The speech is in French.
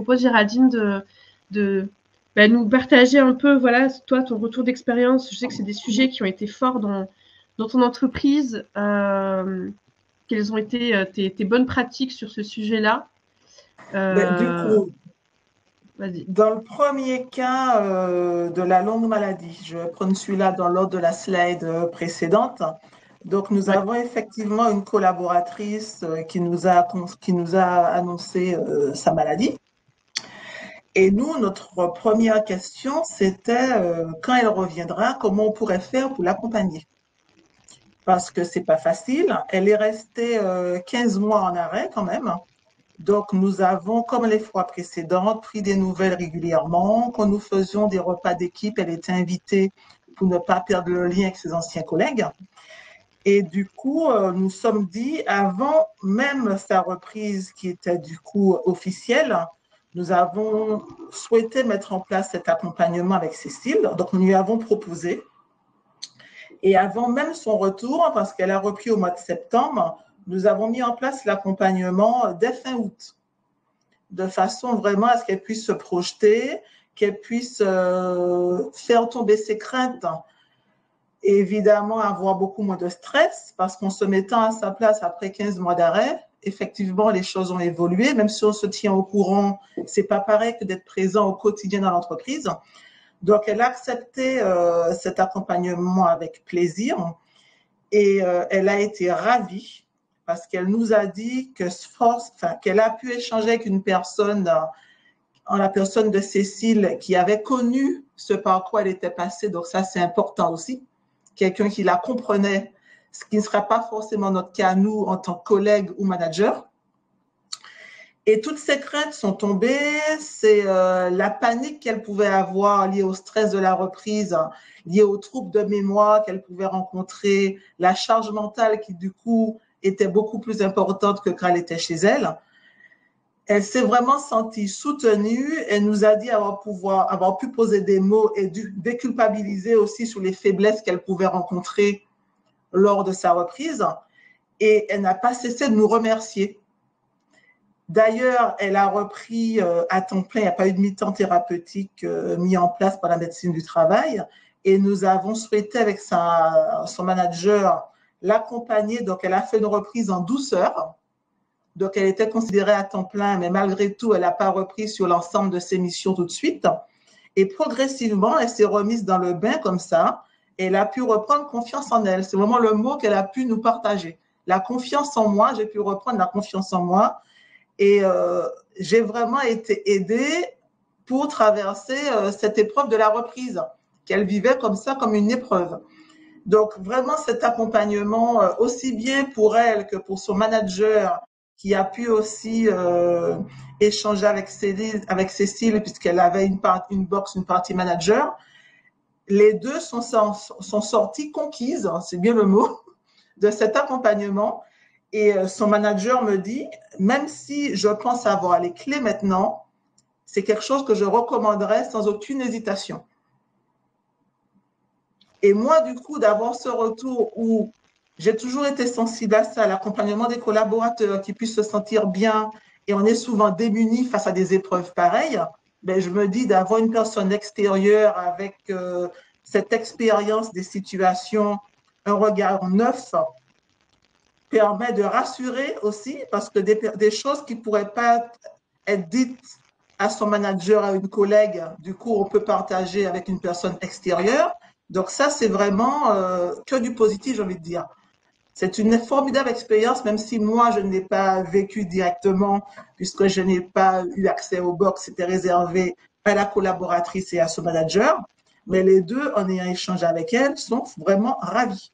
propose, Géraldine, de nous partager un peu, voilà, toi, ton retour d'expérience. Je sais que c'est des sujets qui ont été forts dans ton entreprise. Quelles ont été tes bonnes pratiques sur ce sujet-là? Du coup, Vas-y. dans le premier cas de la longue maladie, je vais prendre celui-là dans l'ordre de la slide précédente. Donc, nous Ouais. avons effectivement une collaboratrice qui nous a annoncé sa maladie. Et nous, notre première question, c'était quand elle reviendra, comment on pourrait faire pour l'accompagner? Parce que c'est pas facile. Elle est restée 15 mois en arrêt quand même. Donc, nous avons, comme les fois précédentes, pris des nouvelles régulièrement. Quand nous faisions des repas d'équipe, elle était invitée pour ne pas perdre le lien avec ses anciens collègues. Et du coup, nous sommes dit, avant même sa reprise qui était du coup officielle, nous avons souhaité mettre en place cet accompagnement avec Cécile. Donc, nous lui avons proposé. Et avant même son retour, parce qu'elle a repris au mois de septembre, nous avons mis en place l'accompagnement dès fin août, de façon vraiment à ce qu'elle puisse se projeter, qu'elle puisse faire tomber ses craintes, et évidemment avoir beaucoup moins de stress, parce qu'en se mettant à sa place après 15 mois d'arrêt, effectivement, les choses ont évolué, même si on se tient au courant, c'est pas pareil que d'être présent au quotidien dans l'entreprise. Donc, elle a accepté cet accompagnement avec plaisir et elle a été ravie parce qu'elle nous a dit qu'elle a pu échanger avec une personne, en la personne de Cécile, qui avait connu ce par quoi elle était passée. Donc, ça, c'est important aussi. Quelqu'un qui la comprenait, ce qui ne sera pas forcément notre cas, nous, en tant que collègues ou managers. Et toutes ces craintes sont tombées. C'est la panique qu'elle pouvait avoir liée au stress de la reprise, liée aux troubles de mémoire qu'elle pouvait rencontrer, la charge mentale qui, du coup, était beaucoup plus importante que quand elle était chez elle. Elle s'est vraiment sentie soutenue. Elle nous a dit avoir pu poser des mots et déculpabiliser aussi sur les faiblesses qu'elle pouvait rencontrer lors de sa reprise. Et elle n'a pas cessé de nous remercier. D'ailleurs, elle a repris à temps plein, il n'y a pas eu de mi-temps thérapeutique mis en place par la médecine du travail. Et nous avons souhaité avec son manager l'accompagner. Donc, elle a fait une reprise en douceur. Donc, elle était considérée à temps plein, mais malgré tout, elle n'a pas repris sur l'ensemble de ses missions tout de suite. Et progressivement, elle s'est remise dans le bain comme ça. Et elle a pu reprendre confiance en elle. C'est vraiment le mot qu'elle a pu nous partager. La confiance en moi, j'ai pu reprendre la confiance en moi. Et j'ai vraiment été aidée pour traverser cette épreuve de la reprise, qu'elle vivait comme ça, comme une épreuve. Donc, vraiment, cet accompagnement, aussi bien pour elle que pour son manager, qui a pu aussi échanger avec Cécile puisqu'elle avait une partie manager, les deux sont sortis conquises, c'est bien le mot, de cet accompagnement. Et son manager me dit, même si je pense avoir les clés maintenant, c'est quelque chose que je recommanderais sans aucune hésitation. Et moi, du coup, d'avoir ce retour où j'ai toujours été sensible à ça, l'accompagnement des collaborateurs qui puissent se sentir bien, et on est souvent démunis face à des épreuves pareilles, ben, je me dis d'avoir une personne extérieure avec cette expérience des situations, un regard neuf, permet de rassurer aussi, parce que des choses qui ne pourraient pas être dites à son manager, à une collègue, du coup, on peut partager avec une personne extérieure. Donc ça, c'est vraiment que du positif, j'ai envie de dire. C'est une formidable expérience, même si moi, je ne l'ai pas vécu directement, puisque je n'ai pas eu accès au box, c'était réservé à la collaboratrice et à son manager. Mais les deux, en ayant échangé avec elle, sont vraiment ravis.